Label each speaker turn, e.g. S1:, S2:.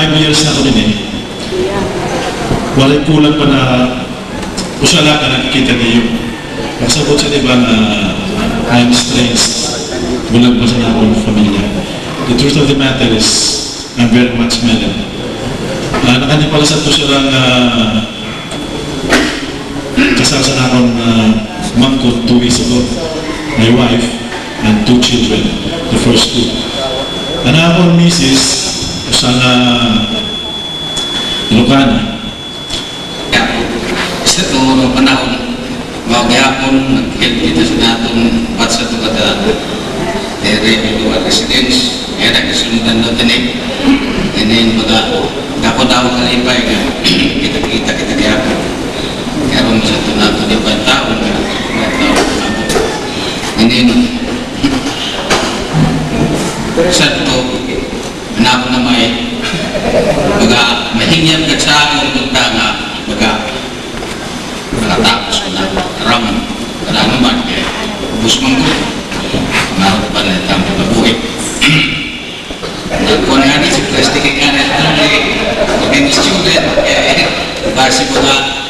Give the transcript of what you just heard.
S1: years na ako din eh. Walay kulang pa na usala ka nakikita niyo. Magsabot sa diba na I'm stressed. Bulag ba sa na akong pamilya. The truth of the matter is, I'm very much melon. Nakanipala sa ito siya lang kasal sa na akong mangkot 2 weeks ago. My wife and 2 children, the first 2. Akong misis, sana Ilocana.
S2: Sa ito panahon, magyapon, nag-help dito sa natong batsa ito kada regular residence. Kaya nagkasundan doon din yung mga kapot-tawag kalipay nga kita gyapon. Kaya mo sa ito nato di ba taon nga sa ito anak na may mahingyam ka sa akong punta nga nakatapos ko na ramon kada naman kaya ubus man ko maroon pa na itang mabuhay kung nga si plastic ka na ito maging student kaya basi mo na